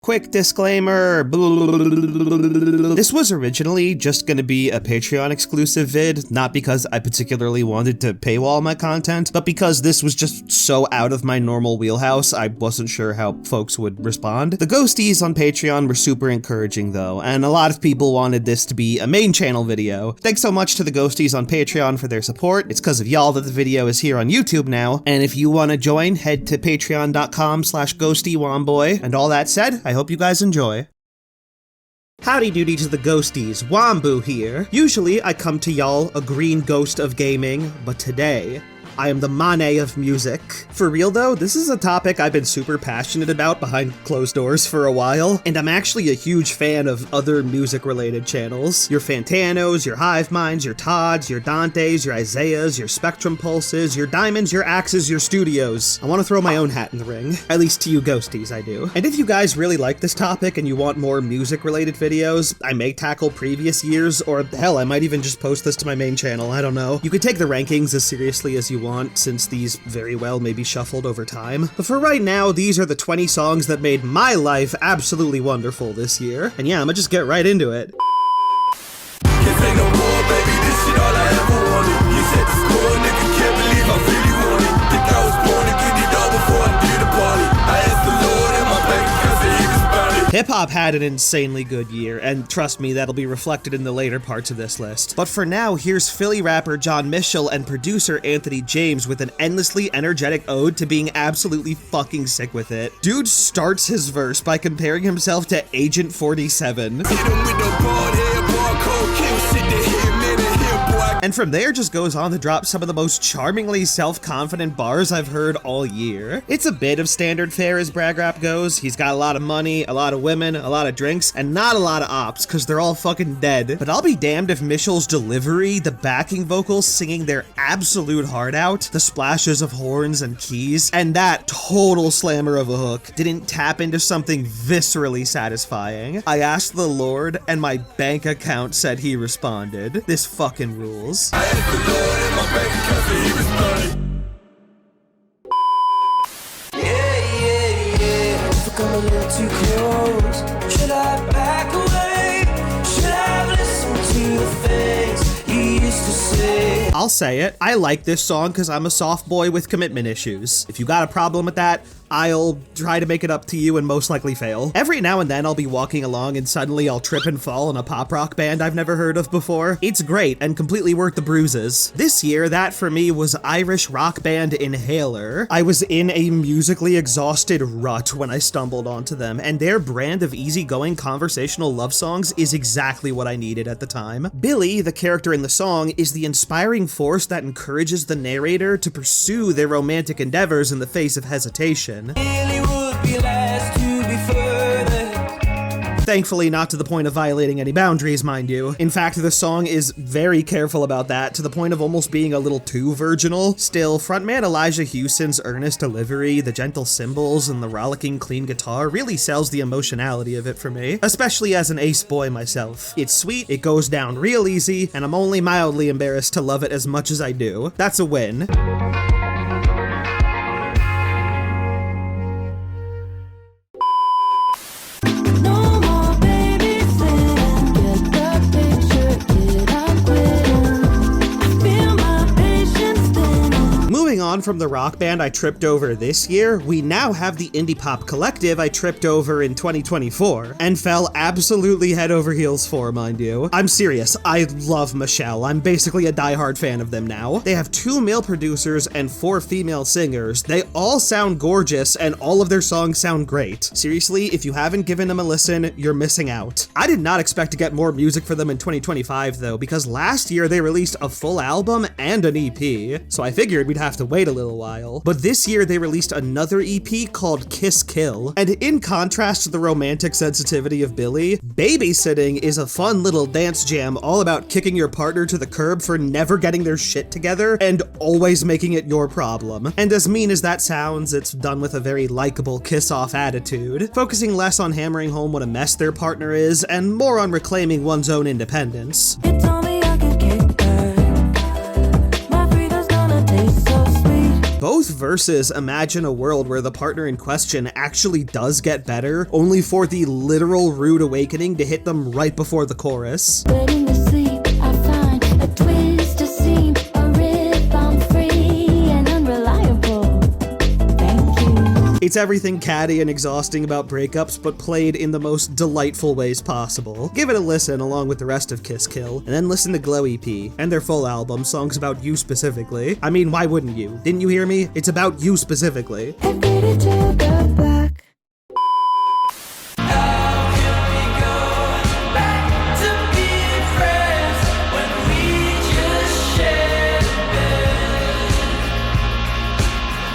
Quick disclaimer, this was originally just gonna be a Patreon exclusive vid, not because I particularly wanted to paywall my content, but because this was just so out of my normal wheelhouse, I wasn't sure how folks would respond. The ghosties on Patreon were super encouraging though, and a lot of people wanted this to be a main channel video. Thanks so much to the ghosties on Patreon for their support. It's because of y'all that the video is here on YouTube now, and if you want to join, head to patreon.com/ghostywamboy, and all that said, I hope you guys enjoy. Howdy doody to the ghosties, Wambu here. Usually I come to y'all a green ghost of gaming, but today, I am the Mane of music. For real though, this is a topic I've been super passionate about behind closed doors for a while, and I'm actually a huge fan of other music-related channels. Your Fantanos, your Hive Minds, your Todds, your Dantes, your Isaiahs, your Spectrum Pulses, your Diamonds, your Axes, your Studios. I want to throw my own hat in the ring. At least to you ghosties, I do. And if you guys really like this topic and you want more music-related videos, I may tackle previous years, or hell, I might even just post this to my main channel, I don't know. You could take the rankings as seriously as you want, since these very well may be shuffled over time. But for right now, these are the 20 songs that made my life absolutely wonderful this year. And yeah, I'ma just get right into it. Hip-hop had an insanely good year, and trust me, that'll be reflected in the later parts of this list. But for now, here's Philly rapper John Mitchell and producer Anthony James with an endlessly energetic ode to being absolutely fucking sick with it. Dude starts his verse by comparing himself to Agent 47. And from there just goes on to drop some of the most charmingly self-confident bars I've heard all year. It's a bit of standard fare as brag rap goes. He's got a lot of money, a lot of women, a lot of drinks, and not a lot of ops, cause they're all fucking dead. But I'll be damned if Mitchell's delivery, the backing vocals singing their absolute heart out, the splashes of horns and keys, and that total slammer of a hook didn't tap into something viscerally satisfying. I asked the Lord, and my bank account said he responded. This fucking rules. I asked the Lord in my bank account said he responded. If I come a little too close, should I back away? Should I have listened to the things you used to say? I'll say it. I like this song because I'm a soft boy with commitment issues. If you got a problem with that, I'll try to make it up to you and most likely fail. Every now and then I'll be walking along and suddenly I'll trip and fall in a pop rock band I've never heard of before. It's great and completely worth the bruises. This year, that for me was Irish rock band Inhaler. I was in a musically exhausted rut when I stumbled onto them, and their brand of easygoing conversational love songs is exactly what I needed at the time. Billy, the character in the song, is the inspiring force that encourages the narrator to pursue their romantic endeavors in the face of hesitation. Thankfully, not to the point of violating any boundaries, mind you. In fact, the song is very careful about that, to the point of almost being a little too virginal. Still, frontman Elijah Hewson's earnest delivery, the gentle cymbals, and the rollicking clean guitar really sells the emotionality of it for me, especially as an ace boy myself. It's sweet, it goes down real easy, and I'm only mildly embarrassed to love it as much as I do. That's a win. On from the rock band I tripped over this year, we now have the indie pop collective I tripped over in 2024, and fell absolutely head over heels for, mind you. I'm serious, I love Michelle. I'm basically a diehard fan of them now. They have 2 male producers and 4 female singers. They all sound gorgeous, and all of their songs sound great. Seriously, if you haven't given them a listen, you're missing out. I did not expect to get more music for them in 2025 though, because last year they released a full album and an EP, so I figured we'd have to wait a little while. But this year they released another EP called Kiss Kill, and in contrast to the romantic sensitivity of Billy, Babysitting is a fun little dance jam all about kicking your partner to the curb for never getting their shit together and always making it your problem. And as mean as that sounds, it's done with a very likable kiss-off attitude, focusing less on hammering home what a mess their partner is and more on reclaiming one's own independence. You told me I could kick back. My freedom's gonna taste so sweet. Both verses imagine a world where the partner in question actually does get better, only for the literal rude awakening to hit them right before the chorus. But in the sleep, I find a twist, a seam, a rip. I'm free and unreliable. Thank you. It's everything catty and exhausting about breakups, but played in the most delightful ways possible. Give it a listen along with the rest of Kiss Kill, and then listen to Glow EP and their full album, songs about you specifically. I mean, why wouldn't you? Didn't you hear me? It's about you specifically. I get it to the back. How can we go back to being friends when we just shared a bed?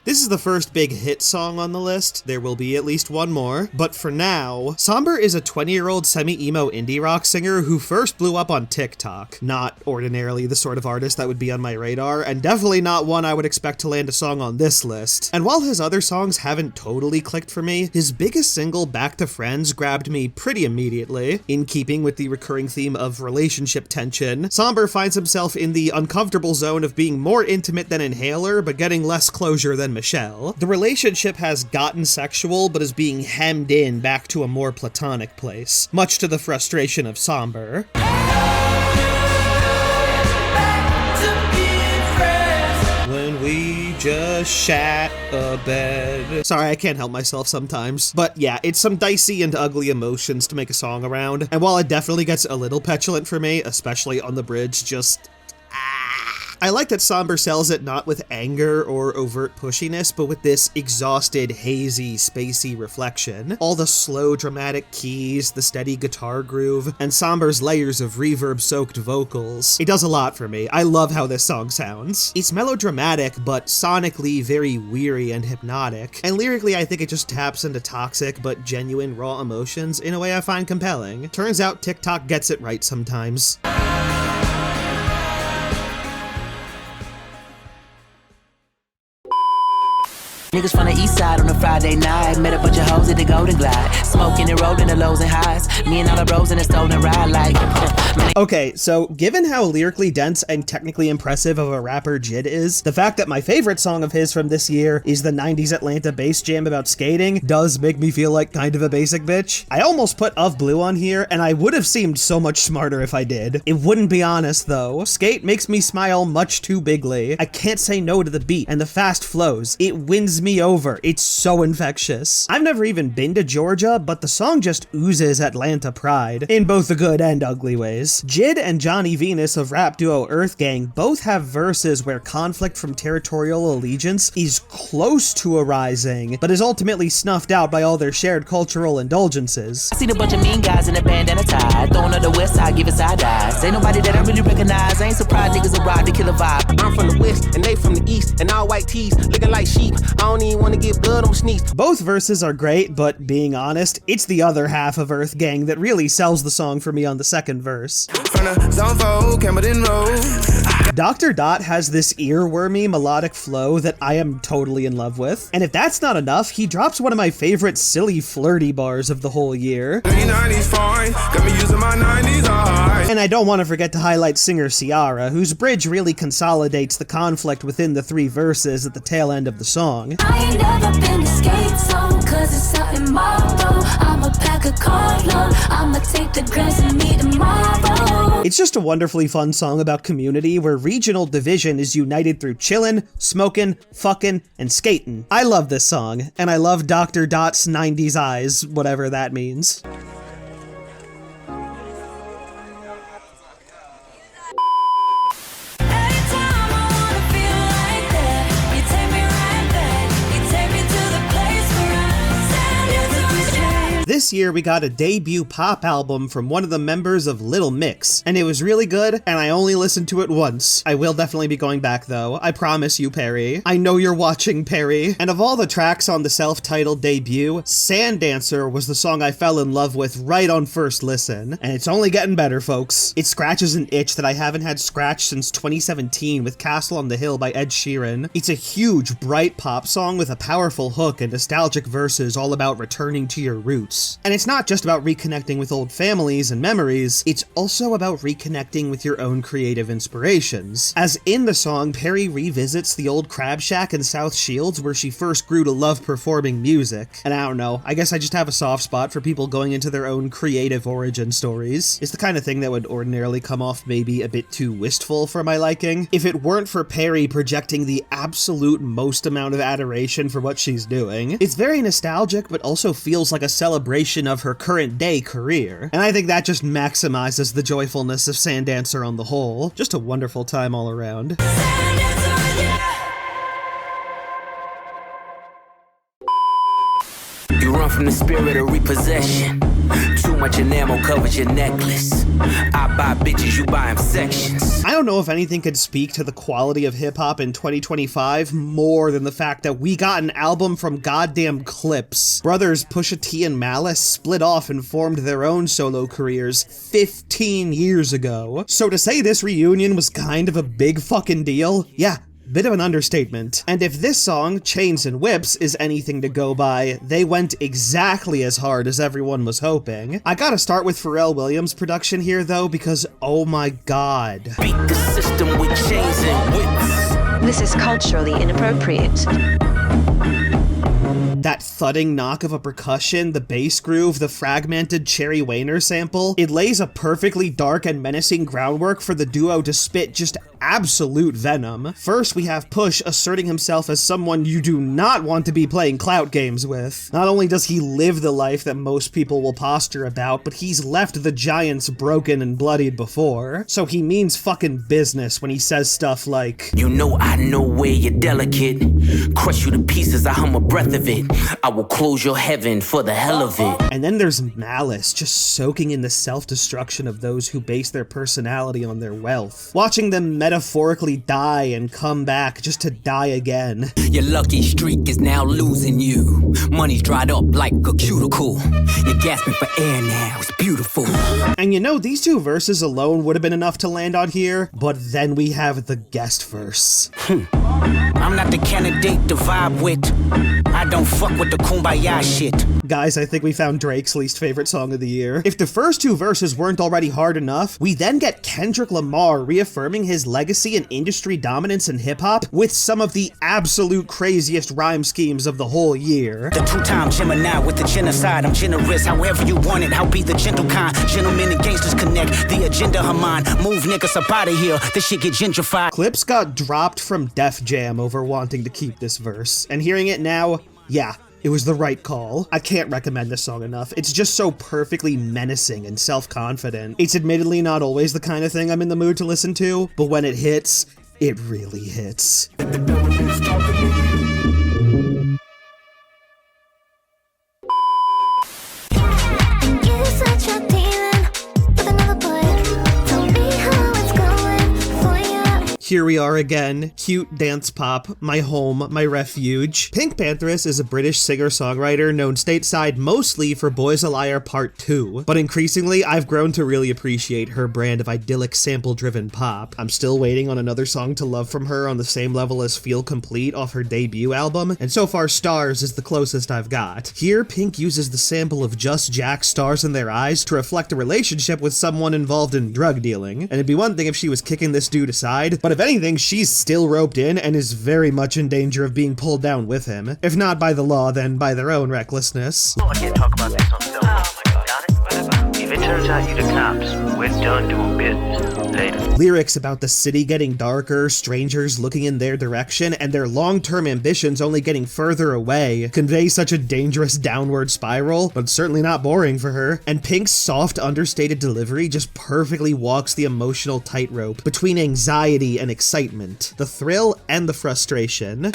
This is the first big hit song on the list. There will be at least one more. But for now, Somber is a 20-year-old semi-emo indie rock singer who first blew up on TikTok. Not ordinarily the sort of artist that would be on my radar, and definitely not one I would expect to land a song on this list. And while his other songs haven't totally clicked for me, his biggest single, Back to Friends, grabbed me pretty immediately. In keeping with the recurring theme of relationship tension, Somber finds himself in the uncomfortable zone of being more intimate than Inhaler, but getting less closure than Michelle. The relationship has gotten sexual, but is being hemmed in back to a more platonic place, much to the frustration of Somber. When we just shat a bed. Sorry, I can't help myself sometimes. But yeah, it's some dicey and ugly emotions to make a song around, and while it definitely gets a little petulant for me, especially on the bridge, just I like that Somber sells it not with anger or overt pushiness, but with this exhausted, hazy, spacey reflection. All the slow, dramatic keys, the steady guitar groove, and Somber's layers of reverb-soaked vocals. It does a lot for me. I love how this song sounds. It's melodramatic, but sonically very weary and hypnotic. And lyrically, I think it just taps into toxic but genuine raw emotions in a way I find compelling. Turns out TikTok gets it right sometimes. Niggas from the east side on a Friday night. Met a bunch of hoes at the Golden Glide. Smoking and rolling the lows and highs. Me and all the bros in a stolen ride like Okay, so given how lyrically dense and technically impressive of a rapper Jid is, the fact that my favorite song of his from this year is the 90s Atlanta bass jam about skating does make me feel like kind of a basic bitch. I almost put Of Blue on here, and I would have seemed so much smarter if I did. It wouldn't be honest though. Skate makes me smile much too bigly. I can't say no to the beat and the fast flows. It wins me over. It's so infectious. I've never even been to Georgia, but the song just oozes Atlanta pride, in both the good and ugly ways. Jid and Johnny Venus of rap duo Earth Gang both have verses where conflict from territorial allegiance is close to arising, but is ultimately snuffed out by all their shared cultural indulgences. I seen a bunch of mean guys in a bandana tie. Throwing up the west side, giving side eyes. Ain't nobody that I really recognize. I ain't surprised niggas arrived to kill a vibe. I'm from the west and they from the east, and all white tees looking like sheep. I don't even want to get blood on my sneeze. Both verses are great, but being honest, it's the other half of Earth Gang that really sells the song for me on the second verse. From the Zone 4, Camden Road. Dr. Dot has this earwormy melodic flow that I am totally in love with. And if that's not enough, he drops one of my favorite silly flirty bars of the whole year. 90s fine, got me using my 90s eye. And I don't want to forget to highlight singer Ciara, whose bridge really consolidates the conflict within the three verses at the tail end of the song. I ain't never been to skate zone, cause it's something tomorrow. I'ma pack a carload, I'ma take the girls and meet tomorrow. It's just a wonderfully fun song about community where regional division is united through chillin', smokin', fucking, and skatin'. I love this song, and I love Dr. Dot's 90s eyes, whatever that means. This year we got a debut pop album from one of the members of Little Mix, and it was really good, and I only listened to it once. I will definitely be going back though, I promise you, Perry. I know you're watching, Perry. And of all the tracks on the self-titled debut, Sand Dancer was the song I fell in love with right on first listen, and it's only getting better, folks. It scratches an itch that I haven't had scratched since 2017 with Castle on the Hill by Ed Sheeran. It's a huge, bright pop song with a powerful hook and nostalgic verses all about returning to your roots. house. And it's not just about reconnecting with old families and memories, it's also about reconnecting with your own creative inspirations. As in the song, Perry revisits the old crab shack in South Shields where she first grew to love performing music. And I don't know, I guess I just have a soft spot for people going into their own creative origin stories. It's the kind of thing that would ordinarily come off maybe a bit too wistful for my liking, if it weren't for Perry projecting the absolute most amount of adoration for what she's doing. It's very nostalgic, but also feels like a celebration of her current day career. And I think that just maximizes the joyfulness of Sandancer on the whole. Just a wonderful time all around. You run from the spirit of repossession. Too much enamel covers your necklace. I buy bitches, you buy them sections. I don't know if anything could speak to the quality of hip-hop in 2025 more than the fact that we got an album from goddamn Clips. Brothers Pusha T and Malice split off and formed their own solo careers 15 years ago. So to say this reunion was kind of a big fucking deal, yeah, bit of an understatement. And if this song, Chains and Whips, is anything to go by, they went exactly as hard as everyone was hoping. I gotta start with Pharrell Williams' production here though, because oh my god. Beat the system with chains and whips. This is culturally inappropriate. That thudding knock of a percussion, the bass groove, the fragmented Cherry Wayner sample, it lays a perfectly dark and menacing groundwork for the duo to spit just absolute venom. First, we have Push asserting himself as someone you do not want to be playing clout games with. Not only does he live the life that most people will posture about, but he's left the Giants broken and bloodied before. So he means fucking business when he says stuff like, You know I know where you're delicate. Crush you to pieces, I hum a breath of it. I will close your heaven for the hell of it. And then there's Malice, just soaking in the self-destruction of those who base their personality on their wealth. Watching them metaphorically die and come back just to die again. Your lucky streak is now losing you. Money's dried up like a cuticle. You're gasping for air now, it's beautiful. And you know, these two verses alone would have been enough to land on here, but then we have the guest verse. I'm not the candidate to vibe with. I don't fuck with the kumbaya shit. Guys, I think we found Drake's least favorite song of the year. If the first two verses weren't already hard enough, we then get Kendrick Lamar reaffirming his legacy and industry dominance in hip-hop with some of the absolute craziest rhyme schemes of the whole year. The two-time Gemini with the genocide. I'm generous, however you want it. I'll be the gentle kind. Gentlemen and gangsters connect. The agenda her mind. Move niggas up out of here. This shit get gentrified. Clips got dropped from Def Jam over wanting to keep this verse, and hearing it now, yeah, it was the right call. I can't recommend this song enough. It's just so perfectly menacing and self-confident. It's admittedly not always the kind of thing I'm in the mood to listen to, but when it hits, it really hits. Here we are again, cute dance pop, my home, my refuge. Pink Pantheress is a British singer-songwriter known stateside mostly for Boys a Liar Part 2, but increasingly I've grown to really appreciate her brand of idyllic sample-driven pop. I'm still waiting on another song to love from her on the same level as Feel Complete off her debut album, and so far Stars is the closest I've got. Here, Pink uses the sample of Just Jack's Stars in Their Eyes to reflect a relationship with someone involved in drug dealing, and it'd be one thing if she was kicking this dude aside, but if anything, she's still roped in and is very much in danger of being pulled down with him. If not by the law, then by their own recklessness. Oh, I can't talk about this on film. Oh my god. Got it? Whatever. If it turns out you're the cops, we're done doing business. Later. Lyrics about the city getting darker, strangers looking in their direction, and their long-term ambitions only getting further away convey such a dangerous downward spiral, but certainly not boring for her. And Pink's soft, understated delivery just perfectly walks the emotional tightrope between anxiety and excitement, the thrill and the frustration.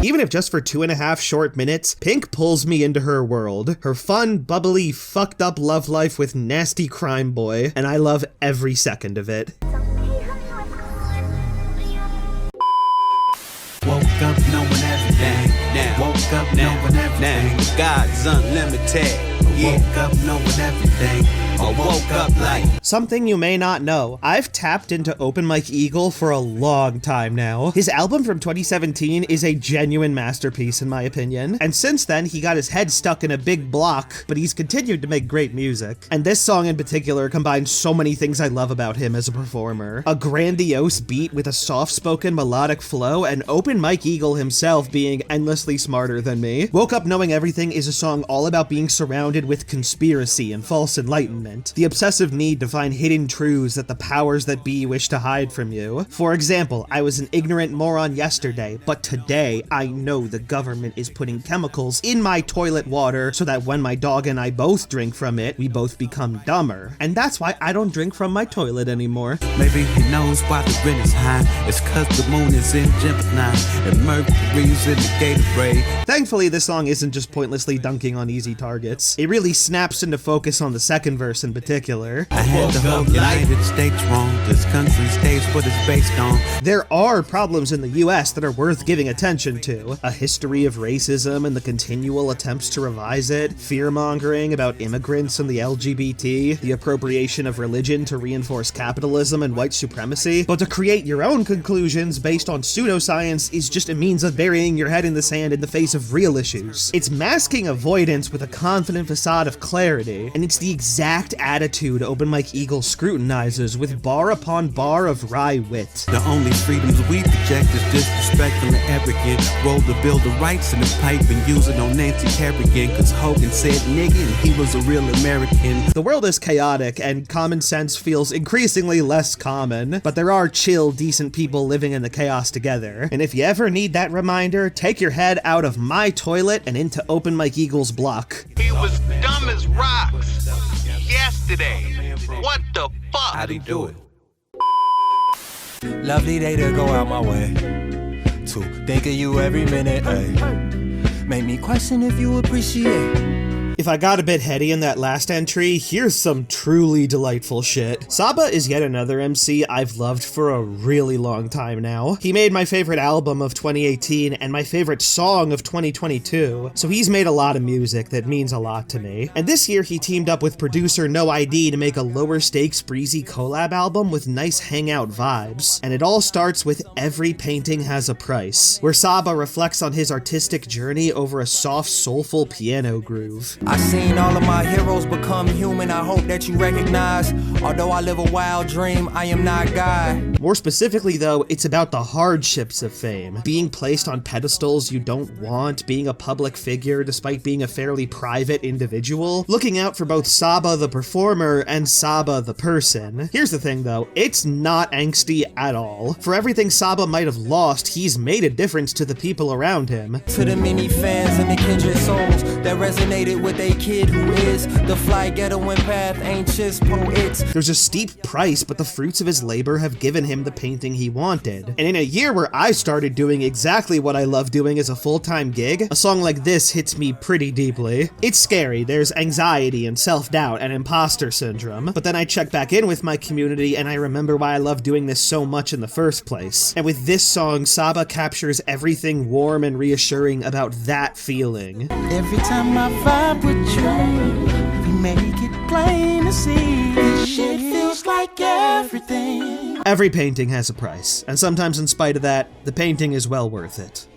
Even if just for 2.5 short minutes, Pink pulls me into her world. Her fun, bubbly, fucked up love life with nasty crime boy, and I love every second of it. Woke up knowing everything. Now. Woke up knowing everything. God's unlimited. Woke up knowing everything. I woke up like. Something you may not know, I've tapped into Open Mike Eagle for a long time now. His album from 2017 is a genuine masterpiece in my opinion, and since then he got his head stuck in a big block, but he's continued to make great music. And this song in particular combines so many things I love about him as a performer. A grandiose beat with a soft-spoken melodic flow, and Open Mike Eagle himself being endlessly smarter than me. Woke Up Knowing Everything is a song all about being surrounded with conspiracy and false enlightenment, the obsessive need to find hidden truths that the powers that be wish to hide from you. For example, I was an ignorant moron yesterday, but today I know the government is putting chemicals in my toilet water so that when my dog and I both drink from it, we both become dumber. And that's why I don't drink from my toilet anymore. Maybe he knows why the rent is high. It's cause the moon is in Gemini and Mercury's in the Gatorade. Thankfully, this song isn't just pointlessly dunking on easy targets. It really snaps into focus on the second verse in particular. I had the whole United States wrong. This country stays what it's based on. There are problems in the US that are worth giving attention to. A history of racism and the continual attempts to revise it, fear-mongering about immigrants and the LGBT, the appropriation of religion to reinforce capitalism and white supremacy. But to create your own conclusions based on pseudoscience is just a means of burying your head in the sand in the face of real issues. It's masking avoidance with a confident facade of clarity, and it's the exact attitude Open Mike Eagle scrutinizes with bar upon bar of wry wit. The only freedoms we project is disrespectful and arrogant. Roll the Bill of Rights in the pipe and use it on Nancy Kerrigan, cause Hogan said nigga and he was a real American. The world is chaotic and common sense feels increasingly less common, but there are chill, decent people living in the chaos together. And if you ever need that reminder, take your head out of my toilet and into Open Mike Eagle's block. He was dumb as rocks yesterday. What the fuck? How'd he do it? Lovely day to go out my way to think of you every minute, ay. Make me question if you appreciate. If I got a bit heady in that last entry, here's some truly delightful shit. Saba is yet another MC I've loved for a really long time now. He made my favorite album of 2018 and my favorite song of 2022, so he's made a lot of music that means a lot to me. And this year he teamed up with producer No ID to make a lower stakes breezy collab album with nice hangout vibes. And it all starts with Every Painting Has a Price, where Saba reflects on his artistic journey over a soft, soulful piano groove. I seen all of my heroes become human. I hope that you recognize, although I live a wild dream, I am not God. More specifically though, it's about the hardships of fame. Being placed on pedestals you don't want, being a public figure despite being a fairly private individual, looking out for both Saba the performer and Saba the person. Here's the thing though, it's not angsty at all. For everything Saba might have lost, he's made a difference to the people around him. To the many fans and the kindred souls that resonated with a kid who is the fly ghetto and path ain't just poets. There's a steep price, but the fruits of his labor have given him the painting he wanted. And in a year where I started doing exactly what I love doing as a full-time gig, a song like this hits me pretty deeply. It's scary, there's anxiety and self-doubt and imposter syndrome, but then I check back in with my community and I remember why I love doing this so much in the first place. And with this song, Saba captures everything warm and reassuring about that feeling. Every time I vibe with you, we make it plain to see. This shit feels like everything. Every painting has a price, and sometimes in spite of that, the painting is well worth it.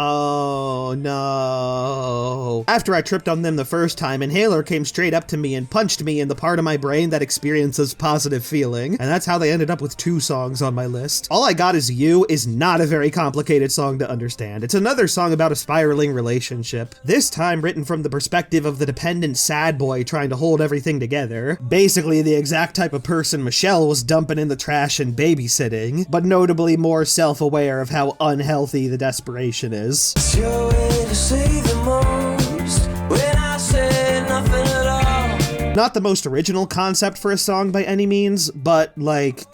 Oh no. After I tripped on them the first time, Inhaler came straight up to me and punched me in the part of my brain that experiences positive feeling, and that's how they ended up with 2 songs on my list. All I Got Is You is not a very complicated song to understand. It's another song about a spiraling relationship, this time written from the perspective of the dependent sad boy trying to hold everything together. Basically the exact type of person Michelle was dumping in the trash and babysitting, but notably more self-aware of how unhealthy the desperation is. It's your way to say the most when I say nothing at all. Not the most original concept for a song by any means, but like,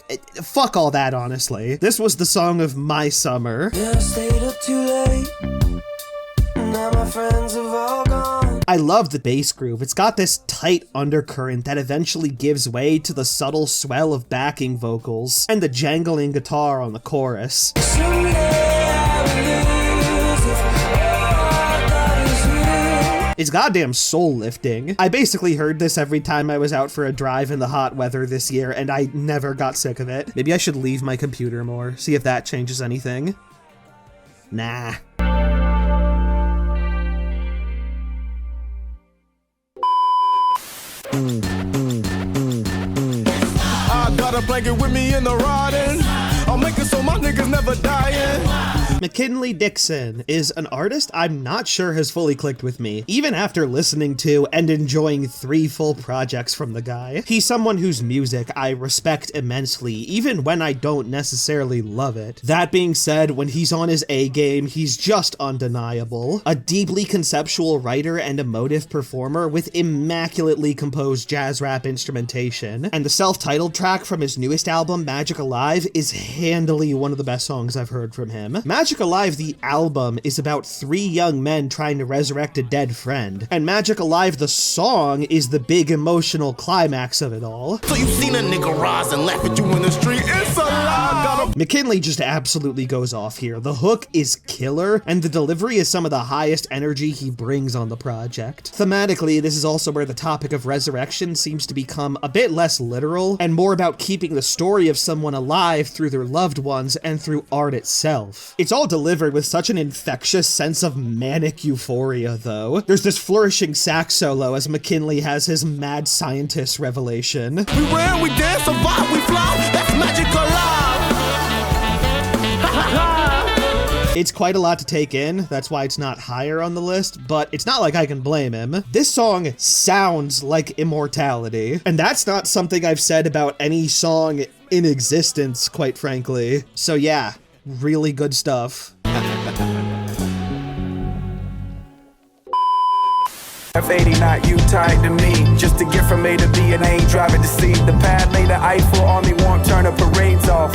fuck all that honestly. This was the song of my summer. Yeah, I stayed up too late. Now my friends have all gone. I love the bass groove. It's got this tight undercurrent that eventually gives way to the subtle swell of backing vocals and the jangling guitar on the chorus. It's goddamn soul-lifting. I basically heard this every time I was out for a drive in the hot weather this year, and I never got sick of it. Maybe I should leave my computer more, see if that changes anything. Nah. I got a blanket with me in the riding. I'll make it so my niggas never dying. McKinley Dixon is an artist I'm not sure has fully clicked with me, even after listening to and enjoying 3 full projects from the guy. He's someone whose music I respect immensely, even when I don't necessarily love it. That being said, when he's on his A game, he's just undeniable. A deeply conceptual writer and emotive performer with immaculately composed jazz rap instrumentation, and the self-titled track from his newest album, Magic Alive, is handily one of the best songs I've heard from him. Magic Alive, the album, is about 3 young men trying to resurrect a dead friend, and Magic Alive, the song, is the big emotional climax of it all. So you've seen a nigga rise and laugh at you in the street, it's a lie. McKinley just absolutely goes off here. The hook is killer, and the delivery is some of the highest energy he brings on the project. Thematically, this is also where the topic of resurrection seems to become a bit less literal, and more about keeping the story of someone alive through their loved ones and through art itself. It's all delivered with such an infectious sense of manic euphoria, though. There's this flourishing sax solo as McKinley has his mad scientist revelation. We ran, we dance, survive, we fly, that's Magic Alive. It's quite a lot to take in, that's why it's not higher on the list, but it's not like I can blame him. This song sounds like immortality, and that's not something I've said about any song in existence, quite frankly. So yeah, really good stuff. F80 not you tied to me, just to get from A to B and I ain't driving to see. The pad laid the Eiffel Army won't turn the parades off.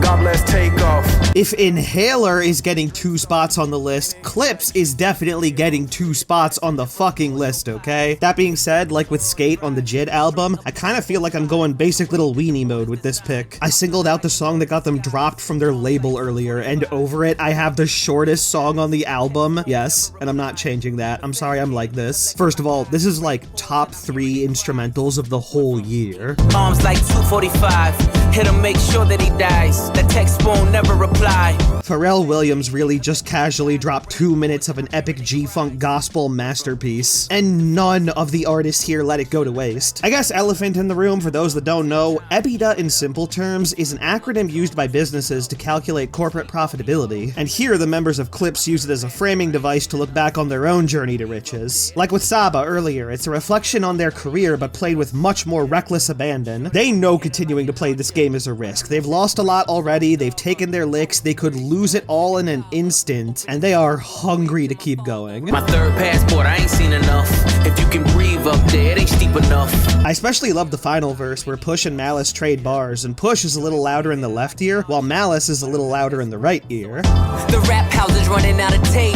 God bless takeoff. If Inhaler is getting 2 spots on the list, Clips is definitely getting 2 spots on the fucking list, okay? That being said, like with Skate on the Jid album, I kind of feel like I'm going basic little weenie mode with this pick. I singled out the song that got them dropped from their label earlier, and over it, I have the shortest song on the album. Yes, and I'm not changing that. I'm sorry I'm like this. First of all, this is like top 3 instrumentals of the whole year. Arms like 245, hit him, make sure that he dies. That text won't never reply. Pharrell Williams really just casually dropped 2 minutes of an epic G-Funk gospel masterpiece, and none of the artists here let it go to waste. I guess elephant in the room, for those that don't know, EBITDA in simple terms is an acronym used by businesses to calculate corporate profitability, and here the members of Clips use it as a framing device to look back on their own journey to riches. Like with Saba earlier, it's a reflection on their career but played with much more reckless abandon. They know continuing to play this game is a risk. They've lost a lot already, they've taken their licks, they could lose it all in an instant, and they are hungry to keep going. My third passport, I ain't seen enough. If you can breathe up there, it ain't steep enough. I especially love the final verse where Push and Malice trade bars, and Push is a little louder in the left ear, while Malice is a little louder in the right ear. The rap house is running out of tape.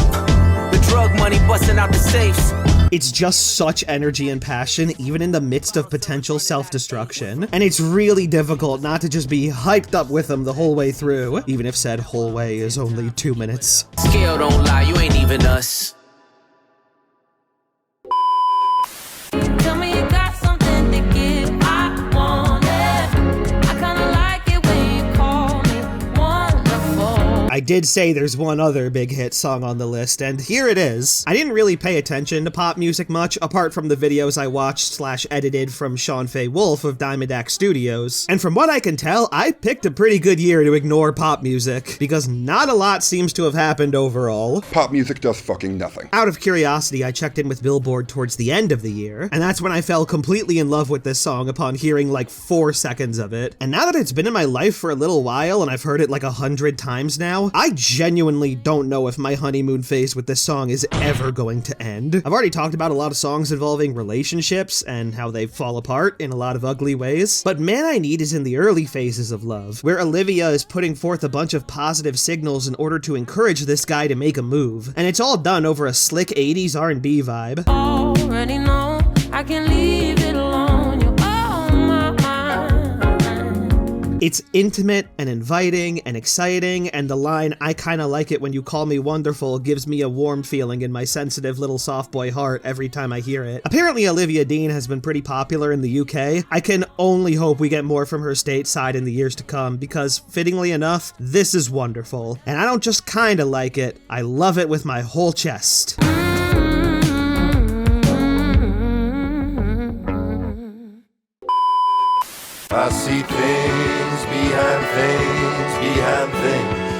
The drug money busting out the safes. It's just such energy and passion, even in the midst of potential self-destruction. And it's really difficult not to just be hyped up with them the whole way through, even if said whole way is only 2 minutes. Scale don't lie, you ain't even us. Tell me you got something to give, I want it. I kinda like it when you call me wonderful. I did say there's one other big hit song on the list, and here it is. I didn't really pay attention to pop music much, apart from the videos I watched/edited from Sean Fay Wolf of Diamond Studios. And from what I can tell, I picked a pretty good year to ignore pop music, because not a lot seems to have happened overall. Pop music does fucking nothing. Out of curiosity, I checked in with Billboard towards the end of the year, and that's when I fell completely in love with this song upon hearing like 4 seconds of it. And now that it's been in my life for a little while, and I've heard it like 100 times now, now. I genuinely don't know if my honeymoon phase with this song is ever going to end. I've already talked about a lot of songs involving relationships and how they fall apart in a lot of ugly ways, but Man I Need is in the early phases of love, where Olivia is putting forth a bunch of positive signals in order to encourage this guy to make a move, and it's all done over a slick 80s R&B vibe. Already know I can leave it alone. You're on my mind. It's intimate and inviting and exciting, and the line, "I kinda like it when you call me wonderful," gives me a warm feeling in my sensitive little soft boy heart every time I hear it. Apparently Olivia Dean has been pretty popular in the UK. I can only hope we get more from her stateside in the years to come, because fittingly enough, this is wonderful. And I don't just kinda like it, I love it with my whole chest. I see things behind things behind things,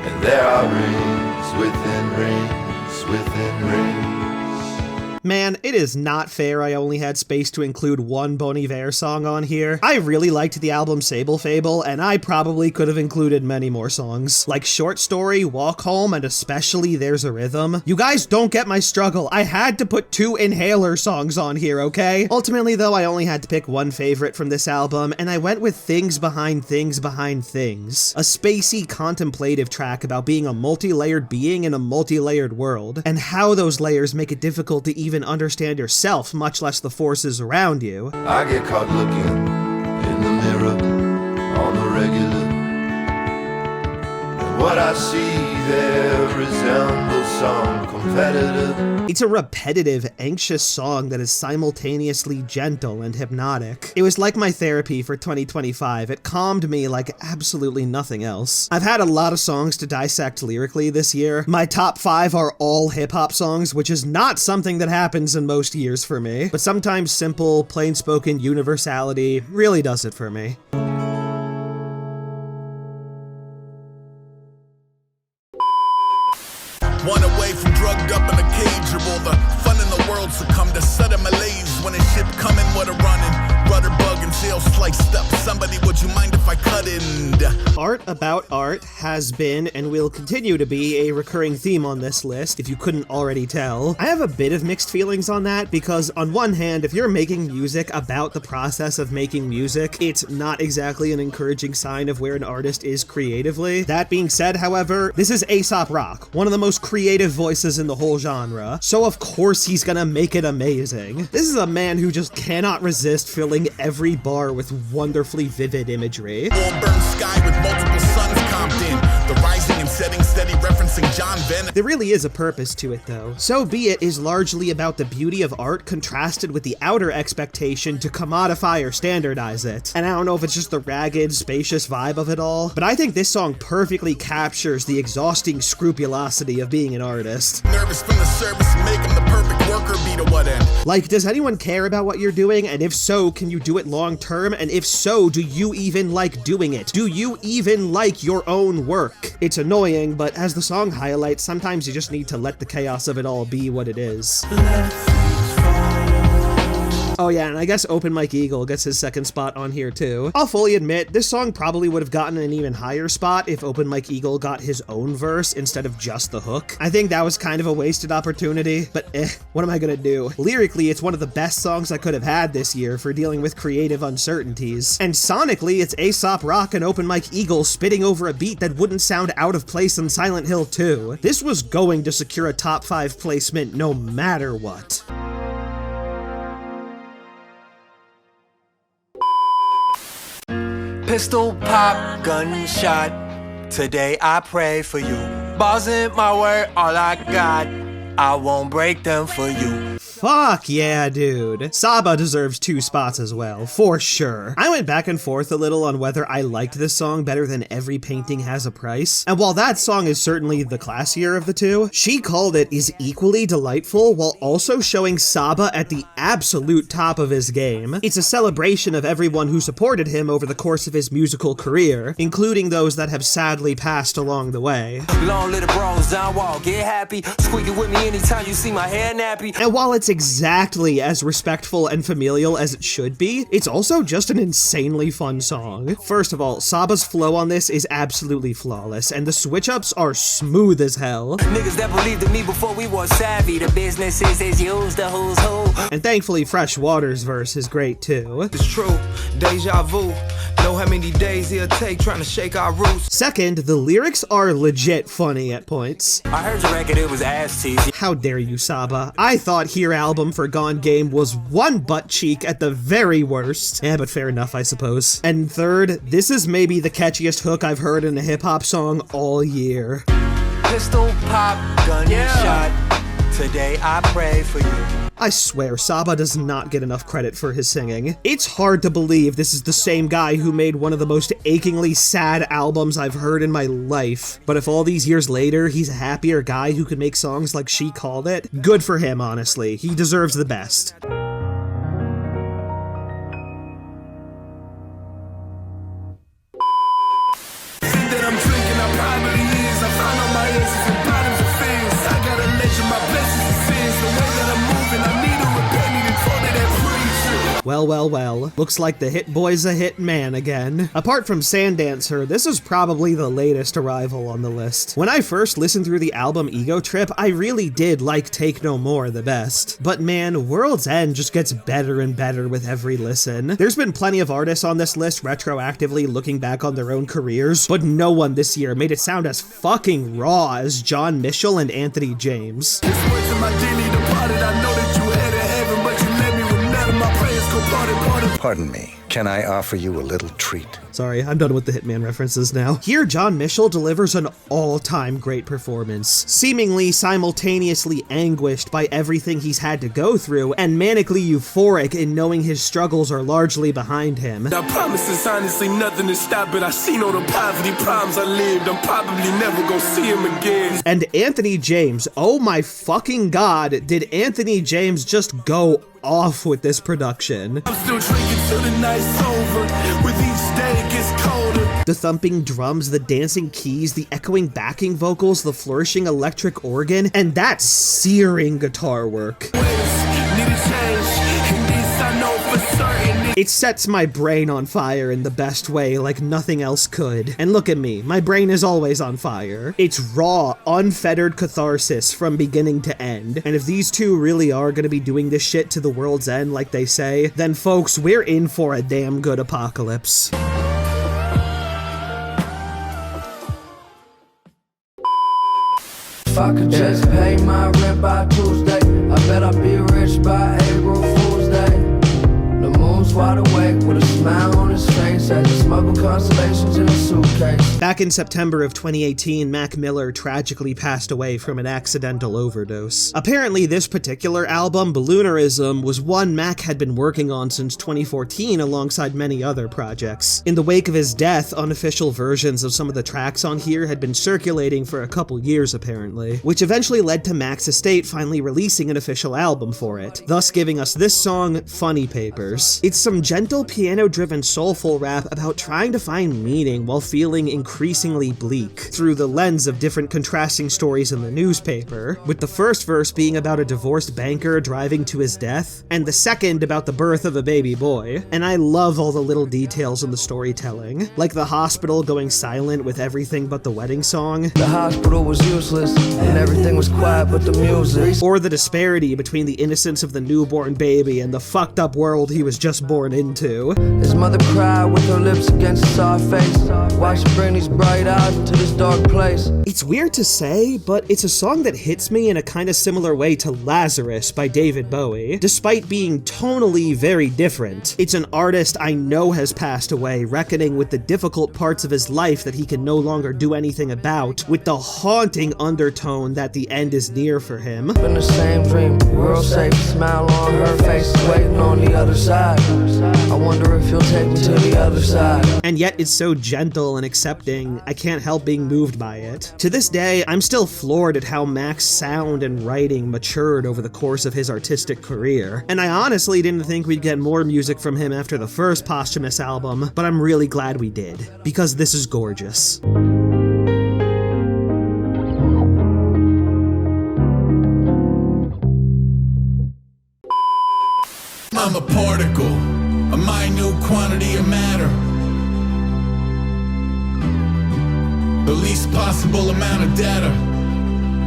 and there are rings within rings within rings. Man, it is not fair I only had space to include one Bon Iver song on here. I really liked the album Sable Fable, and I probably could have included many more songs, like Short Story, Walk Home, and especially There's a Rhythm. You guys don't get my struggle. I had to put 2 Inhaler songs on here, okay? Ultimately, though, I only had to pick one favorite from this album, and I went with Things Behind Things Behind Things, a spacey, contemplative track about being a multi-layered being in a multi-layered world, and how those layers make it difficult to even understand yourself, much less the forces around you. I get caught looking in the mirror on the regular, and what I see there resembles some competitor. It's a repetitive, anxious song that is simultaneously gentle and hypnotic. It was like my therapy for 2025. It calmed me like absolutely nothing else. I've had a lot of songs to dissect lyrically this year. My top 5 are all hip-hop songs, which is not something that happens in most years for me, but sometimes simple, plain-spoken universality really does it for me. One away from drugged up in a cage, or all the fun in the world succumb to sudden malaise when a ship coming with a running rudder bug and sail sliced up. Somebody, would you mind if I cut in? Art about art has been and will continue to be a recurring theme on this list, if you couldn't already tell. I have a bit of mixed feelings on that, because on one hand, if you're making music about the process of making music, it's not exactly an encouraging sign of where an artist is creatively. That being said, however, this is Aesop Rock, one of the most creative voices in the whole genre, so of course he's gonna make it amazing. This is a man who just cannot resist filling every bar with wonderfully vivid imagery. All burned sky with multiple suns comped in, the rising and setting steady referencing John Venn. There really is a purpose to it though. So Be It is largely about the beauty of art contrasted with the outer expectation to commodify or standardize it. And I don't know if it's just the ragged, spacious vibe of it all, but I think this song perfectly captures the exhausting scrupulosity of being an artist. Nervous from the service, make him the perfect worker, be to what end? Like, does anyone care about what you're doing? And if so, can you do it long term? And if so, do you even like doing it? Do you even like your own work? It's annoying, but as the song highlights, sometimes you just need to let the chaos of it all be what it is. Oh yeah, and I guess Open Mike Eagle gets his second spot on here too. I'll fully admit, this song probably would have gotten an even higher spot if Open Mike Eagle got his own verse instead of just the hook. I think that was kind of a wasted opportunity, but what am I gonna do? Lyrically, it's one of the best songs I could have had this year for dealing with creative uncertainties. And sonically, it's Aesop Rock and Open Mike Eagle spitting over a beat that wouldn't sound out of place in Silent Hill 2. This was going to secure a top 5 placement no matter what. Pistol pop, gunshot. Today I pray for you. Balls in my word, all I got. I won't break them for you. Fuck yeah, dude. Saba deserves 2 spots as well, for sure. I went back and forth a little on whether I liked this song better than Every Painting Has a Price, and while that song is certainly the classier of the two, She Called It is equally delightful while also showing Saba at the absolute top of his game. It's a celebration of everyone who supported him over the course of his musical career, including those that have sadly passed along the way. Long little bros down wall, get happy. Squeak it with me anytime you see my hair nappy. And while it's exactly as respectful and familial as it should be, it's also just an insanely fun song. First of all, Saba's flow on this is absolutely flawless, and the switch-ups are smooth as hell. Niggas that believed in me before we was savvy. The businesses is used, the who's who. And thankfully, Fresh Water's verse is great too. It's true, deja vu. Know how many days it'll take trying to shake our roots. Second, the lyrics are legit funny at points. I heard your record, it was ass cheesy. How dare you, Saba? I thought Here album for Gone Game was one butt cheek at the very worst. But fair enough, I suppose. And third, this is maybe the catchiest hook I've heard in a hip-hop song all year. Pistol pop, gunshot. Today I pray for you. I swear, Saba does not get enough credit for his singing. It's hard to believe this is the same guy who made one of the most achingly sad albums I've heard in my life. But if all these years later, he's a happier guy who can make songs like She Called It, good for him, honestly. He deserves the best. Well, looks like the hit boy's a hit man again. Apart from Sandancer, this is probably the latest arrival on the list. When I first listened through the album Ego Trip, I really did like Take No More the best. But man, World's End just gets better and better with every listen. There's been plenty of artists on this list retroactively looking back on their own careers, but no one this year made it sound as fucking raw as John Mitchell and Anthony James. Pardon me, can I offer you a little treat? Sorry, I'm done with the Hitman references now. Here, John Mitchell delivers an all-time great performance, seemingly simultaneously anguished by everything he's had to go through, and manically euphoric in knowing his struggles are largely behind him. I promise it's honestly nothing to stop it. I seen all the poverty problems I lived. I'm probably never gonna see him again. And Anthony James, oh my fucking god, did Anthony James just go off with this production. I'm still drinking till the night's over. With each day it gets colder. The thumping drums, the dancing keys, the echoing backing vocals, the flourishing electric organ, and that searing guitar work. It sets my brain on fire in the best way, like nothing else could. And look at me, my brain is always on fire. It's raw, unfettered catharsis from beginning to end. And if these two really are gonna be doing this shit to the world's end like they say, then folks, we're in for a damn good apocalypse. If I could just pay my rent by Tuesday, I bet I'd be rich by April Fool's Day. The moon's wide awake with a smile on his face as he smuggled constellations in a suitcase. Back in September of 2018, Mac Miller tragically passed away from an accidental overdose. Apparently, this particular album, Balloonerism, was one Mac had been working on since 2014 alongside many other projects. In the wake of his death, unofficial versions of some of the tracks on here had been circulating for a couple years apparently, which eventually led to Mac's estate finally releasing an official album for it, thus giving us this song, Funny Papers. It's some gentle piano-driven soulful rap about trying to find meaning while feeling increasingly bleak, through the lens of different contrasting stories in the newspaper, with the first verse being about a divorced banker driving to his death, and the second about the birth of a baby boy. And I love all the little details in the storytelling, like the hospital going silent with everything but the wedding song. The hospital was useless, and everything was quiet but the music. Or the disparity between the innocence of the newborn baby and the fucked up world he was just born into. His mother cried with her lips against his soft face. Why should bring these bright eyes to this dark place? It's weird to say, but it's a song that hits me in a kind of similar way to Lazarus by David Bowie, despite being tonally very different. It's an artist I know has passed away, reckoning with the difficult parts of his life that he can no longer do anything about, with the haunting undertone that the end is near for him. In the same dream, world safe, smile on her face, waiting on the other side. I wonder if you'll take me to the other side. And yet it's so gentle and accepting, I can't help being moved by it. To this day, I'm still floored at how Mac's sound and writing matured over the course of his artistic career. And I honestly didn't think we'd get more music from him after the first posthumous album, but I'm really glad we did, because this is gorgeous. the least possible amount of data.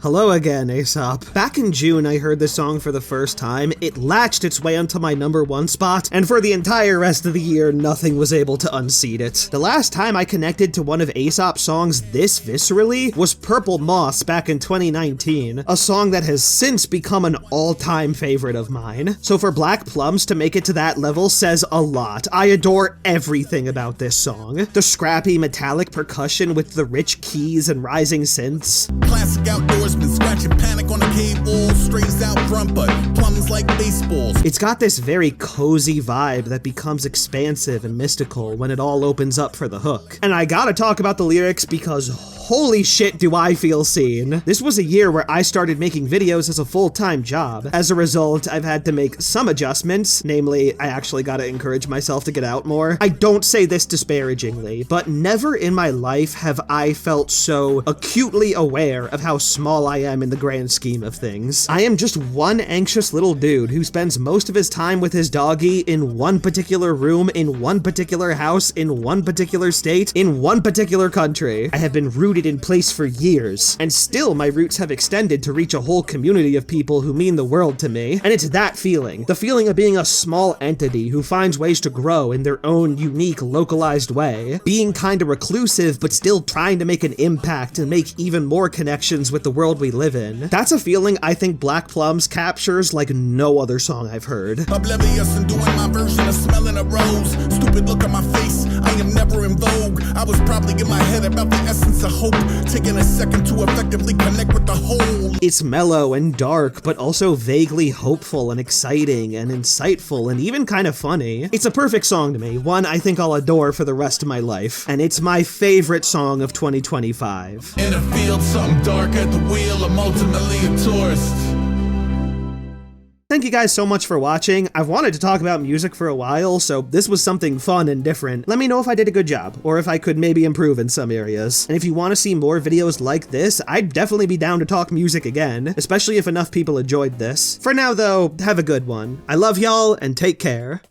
Hello again, Aesop. Back in June, I heard this song for the first time. It latched its way onto my #1 spot, and for the entire rest of the year, nothing was able to unseat it. The last time I connected to one of Aesop's songs this viscerally was Purple Moss back in 2019, a song that has since become an all-time favorite of mine. So for Black Plums to make it to that level says a lot. I adore everything about this song. The scrappy metallic percussion with the rich keys and rising synths. Classic outdoorsman scratching panic on a cave wall, strays out front, but plums like baseballs. It's got this very cozy vibe that becomes expansive and mystical when it all opens up for the hook. And I gotta talk about the lyrics because holy shit do I feel seen. This was a year where I started making videos as a full-time job. As a result, I've had to make some adjustments, namely, I actually gotta encourage myself to get out more. I don't say this disparagingly, but never in my life have I felt so acutely aware of how small I am in the grand scheme of things. I am just one anxious little dude who spends most of his time with his doggy in one particular room, in one particular house, in one particular state, in one particular country. I have been rooted in place for years, and still my roots have extended to reach a whole community of people who mean the world to me. And it's that feeling, the feeling of being a small entity who finds ways to grow in their own unique, localized way, being kinda reclusive but still trying to make an impact and make even more connections with the world we live in. That's a feeling I think Black Plums captures like no other song I've heard. Oblivious and doing my version of smelling a rose. Stupid look on my face, I am never in vogue. I was probably in my head about the essence of hope, taking a second to effectively connect with the whole. It's mellow and dark, but also vaguely hopeful and exciting and insightful and even kind of funny. It's a perfect song to me, one I think I'll adore for the rest of my life, and it's my favorite song of 2025. In a field, something dark at the wheel, I'm ultimately a tourist. Thank you guys so much for watching. I've wanted to talk about music for a while, so this was something fun and different. Let me know if I did a good job, or if I could maybe improve in some areas. And if you want to see more videos like this, I'd definitely be down to talk music again, especially if enough people enjoyed this. For now though, have a good one. I love y'all, and take care.